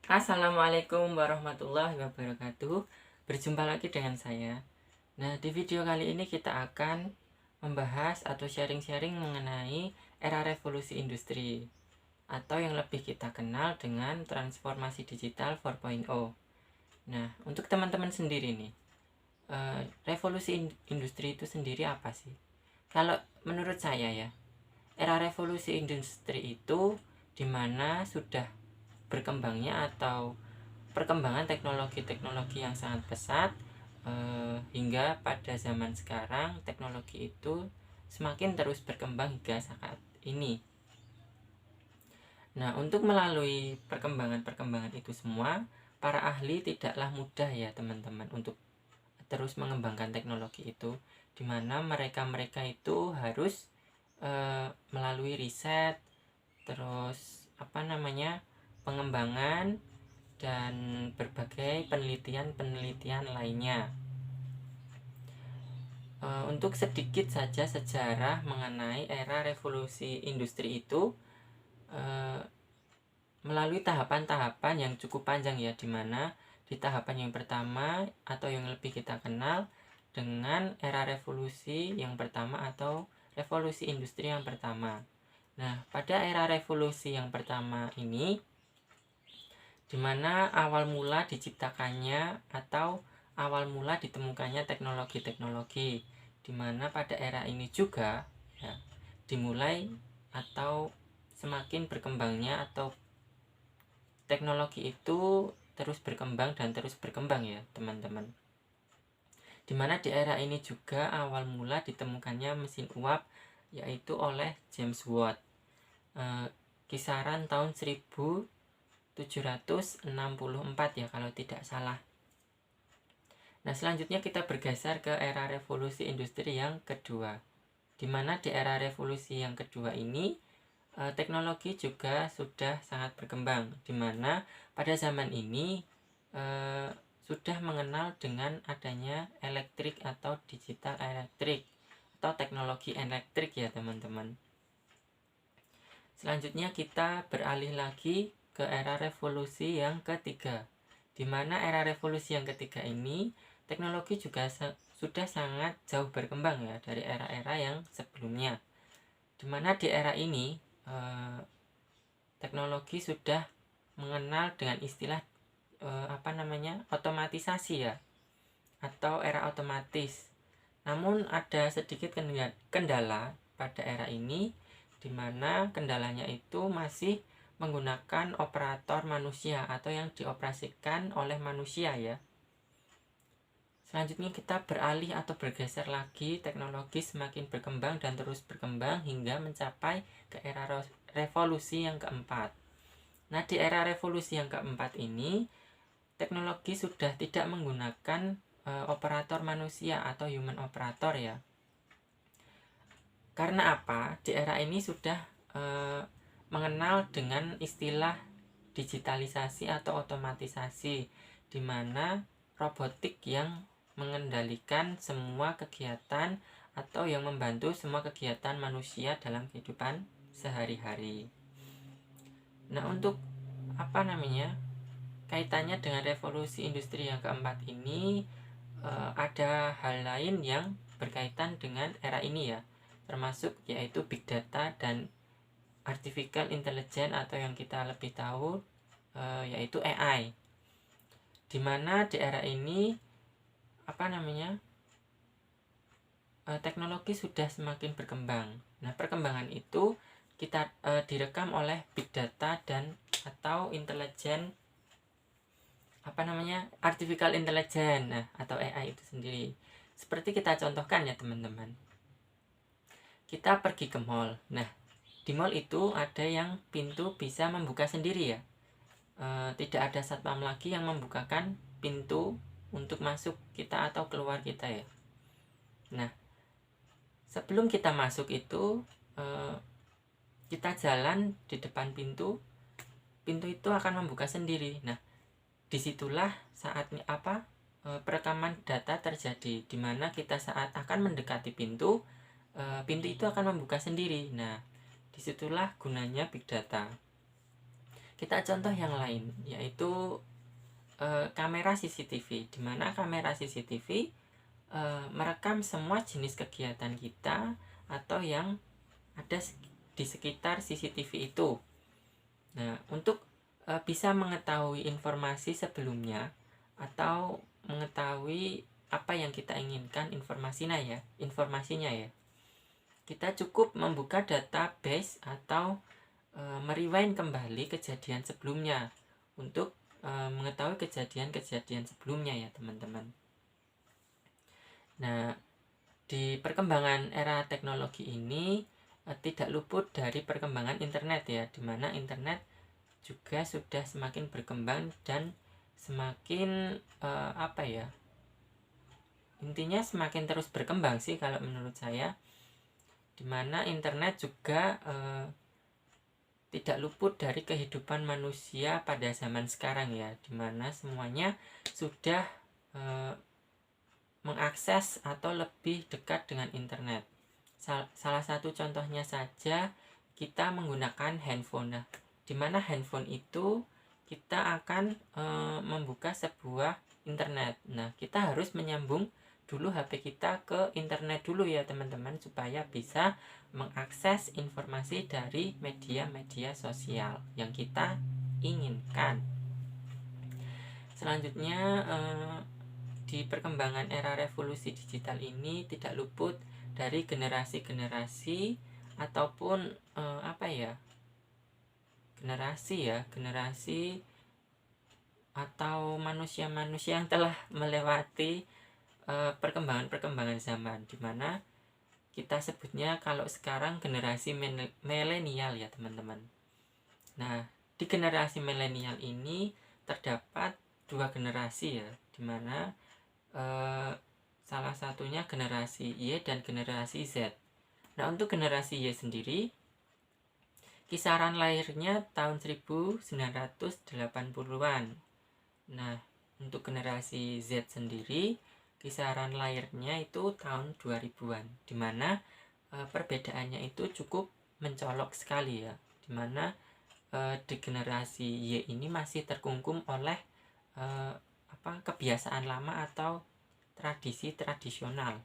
Assalamualaikum warahmatullahi wabarakatuh. Berjumpa lagi dengan saya. Nah, di video kali ini kita akan membahas atau sharing-sharing mengenai era revolusi industri atau yang lebih kita kenal dengan transformasi digital 4.0. Nah, untuk teman-teman sendiri nih, revolusi industri itu sendiri apa sih? Kalau menurut saya ya, era revolusi industri itu dimana sudah berkembangnya atau perkembangan teknologi-teknologi yang sangat pesat, hingga pada zaman sekarang teknologi itu semakin terus berkembang hingga saat ini. Nah, untuk melalui perkembangan-perkembangan itu semua, para ahli tidaklah mudah ya teman-teman untuk terus mengembangkan teknologi itu, dimana mereka-mereka itu harus melalui riset, terus pengembangan dan berbagai penelitian-penelitian lainnya. Untuk sedikit saja sejarah mengenai era revolusi industri itu, melalui tahapan-tahapan yang cukup panjang ya, dimana di tahapan yang pertama atau yang lebih kita kenal dengan era revolusi yang pertama atau revolusi industri yang pertama. Nah, pada era revolusi yang pertama ini, dimana awal mula diciptakannya atau awal mula ditemukannya teknologi-teknologi, dimana pada era ini juga ya, dimulai atau semakin berkembangnya atau teknologi itu terus berkembang dan terus berkembang ya teman-teman, dimana di era ini juga awal mula ditemukannya mesin uap yaitu oleh James Watt, kisaran tahun 1764 ya kalau tidak salah. Nah, selanjutnya kita bergeser ke era revolusi industri yang kedua, dimana di era revolusi yang kedua ini teknologi juga sudah sangat berkembang, dimana pada zaman ini sudah mengenal dengan adanya elektrik atau digital elektrik atau teknologi elektrik ya teman-teman. Selanjutnya kita beralih lagi ke era revolusi yang ketiga, dimana era revolusi yang ketiga ini teknologi juga sudah sangat jauh berkembang ya dari era-era yang sebelumnya, dimana di era ini teknologi sudah mengenal dengan istilah otomatisasi ya, atau era otomatis. Namun ada sedikit kendala pada era ini, di mana kendalanya itu masih menggunakan operator manusia atau yang dioperasikan oleh manusia ya. Selanjutnya kita beralih atau bergeser lagi, teknologi semakin berkembang dan terus berkembang hingga mencapai ke era revolusi yang keempat. Nah, di era revolusi yang keempat ini, teknologi sudah tidak menggunakan operator manusia atau human operator ya. Karena apa? Di era ini sudah mengenal dengan istilah digitalisasi atau otomatisasi, di mana robotik yang mengendalikan semua kegiatan atau yang membantu semua kegiatan manusia dalam kehidupan sehari-hari. Nah, untuk kaitannya dengan revolusi industri yang keempat ini, ada hal lain yang berkaitan dengan era ini ya, termasuk yaitu big data dan artificial intelligence atau yang kita lebih tahu yaitu AI, dimana di era ini teknologi sudah semakin berkembang. Nah, perkembangan itu kita direkam oleh big data dan atau intelijen artificial intelligence, atau AI itu sendiri. Seperti kita contohkan ya teman-teman, kita pergi ke mall. Nah, di mall itu ada yang pintu bisa membuka sendiri ya, tidak ada satpam lagi yang membukakan pintu untuk masuk kita atau keluar kita ya. Nah, sebelum kita masuk itu kita jalan di depan pintu itu akan membuka sendiri. Nah, disitulah saatnya perekaman data terjadi, dimana kita saat akan mendekati pintu itu akan membuka sendiri. Nah, disitulah gunanya big data. Kita contoh yang lain, yaitu kamera CCTV, di mana kamera CCTV merekam semua jenis kegiatan kita atau yang ada di sekitar CCTV itu. Nah, untuk bisa mengetahui informasi sebelumnya atau mengetahui apa yang kita inginkan informasinya ya, kita cukup membuka database atau merewind kembali kejadian sebelumnya untuk mengetahui kejadian-kejadian sebelumnya ya teman-teman. Nah, di perkembangan era teknologi ini tidak luput dari perkembangan internet ya, dimana internet juga sudah semakin berkembang dan semakin intinya semakin terus berkembang sih kalau menurut saya, dimana internet juga tidak luput dari kehidupan manusia pada zaman sekarang ya, dimana semuanya sudah mengakses atau lebih dekat dengan internet. Salah satu contohnya saja kita menggunakan handphone. Nah, dimana handphone itu kita akan membuka sebuah internet. Nah, kita harus menyambung dulu HP kita ke internet dulu ya teman-teman, supaya bisa mengakses informasi dari media-media sosial yang kita inginkan. Selanjutnya, di perkembangan era revolusi digital ini tidak luput dari generasi ataupun generasi atau manusia-manusia yang telah melewati perkembangan zaman, dimana kita sebutnya kalau sekarang generasi milenial ya teman-teman. Nah, di generasi milenial ini terdapat dua generasi ya, dimana salah satunya generasi Y dan generasi Z. Nah, untuk generasi Y sendiri kisaran lahirnya tahun 1980-an. Nah, untuk generasi Z sendiri kisaran lahirnya itu tahun 2000-an, dimana perbedaannya itu cukup mencolok sekali ya, dimana di generasi Y ini masih terkungkung oleh kebiasaan lama atau tradisi tradisional,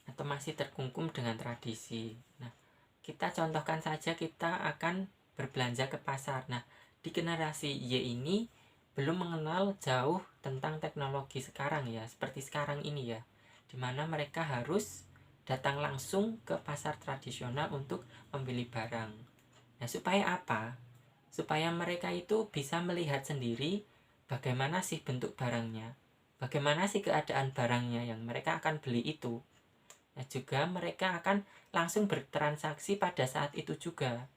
atau masih terkungkung dengan tradisi. Nah, kita contohkan saja, kita akan berbelanja ke pasar. Nah, di generasi Y ini belum mengenal jauh tentang teknologi sekarang ya, seperti sekarang ini ya, dimana mereka harus datang langsung ke pasar tradisional untuk membeli barang. Nah, supaya apa? Supaya mereka itu bisa melihat sendiri bagaimana sih bentuk barangnya, bagaimana sih keadaan barangnya yang mereka akan beli itu. Nah, juga mereka akan langsung bertransaksi pada saat itu juga,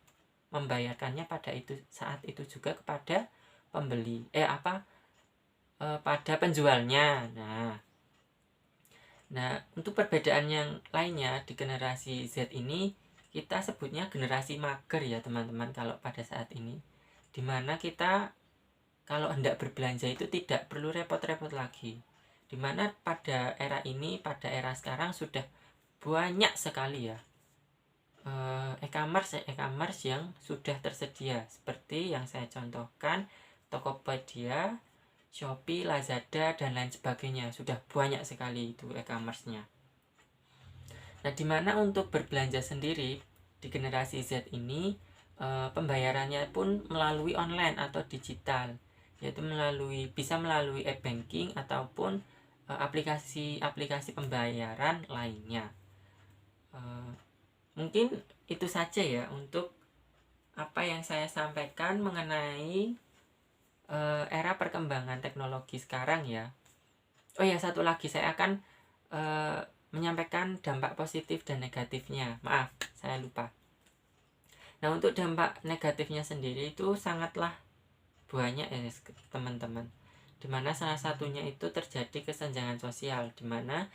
membayarkannya pada saat itu juga kepada pembeli pada penjualnya. Nah, untuk perbedaan yang lainnya di generasi Z ini kita sebutnya generasi mager ya teman-teman kalau pada saat ini, dimana kita kalau hendak berbelanja itu tidak perlu repot-repot lagi, dimana pada era ini, pada era sekarang sudah banyak sekali ya e-commerce yang sudah tersedia, seperti yang saya contohkan Tokopedia, Shopee, Lazada, dan lain sebagainya. Sudah banyak sekali itu e-commerce-nya. Nah, dimana untuk berbelanja sendiri di generasi Z ini pembayarannya pun melalui online atau digital, yaitu bisa melalui e-banking ataupun aplikasi pembayaran lainnya. Mungkin itu saja ya untuk apa yang saya sampaikan mengenai era perkembangan teknologi sekarang ya. Oh ya, satu lagi, saya akan menyampaikan dampak positif dan negatifnya. Maaf, saya lupa. Nah, untuk dampak negatifnya sendiri itu sangatlah banyak ya teman-teman, dimana salah satunya itu terjadi kesenjangan sosial, dimana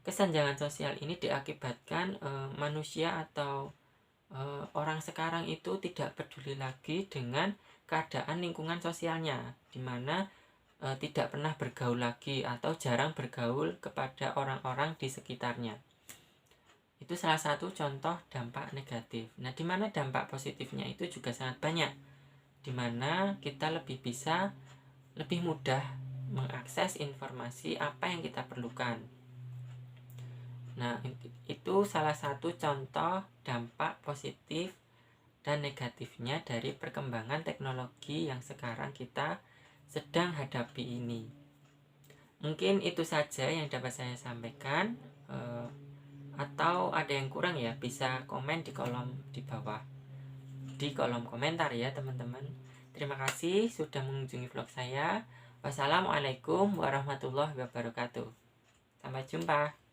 kesenjangan sosial ini diakibatkan manusia atau orang sekarang itu tidak peduli lagi dengan keadaan lingkungan sosialnya, dimana tidak pernah bergaul lagi atau jarang bergaul kepada orang-orang di sekitarnya. Itu salah satu contoh dampak negatif. Nah, di mana dampak positifnya itu juga sangat banyak, di mana kita lebih mudah mengakses informasi apa yang kita perlukan. Nah, itu salah satu contoh dampak positif dan negatifnya dari perkembangan teknologi yang sekarang kita sedang hadapi ini. Mungkin itu saja yang dapat saya sampaikan. Atau ada yang kurang ya, bisa komen di kolom di bawah, di kolom komentar ya teman-teman. Terima kasih sudah mengunjungi vlog saya. Wassalamualaikum warahmatullahi wabarakatuh. Sampai jumpa.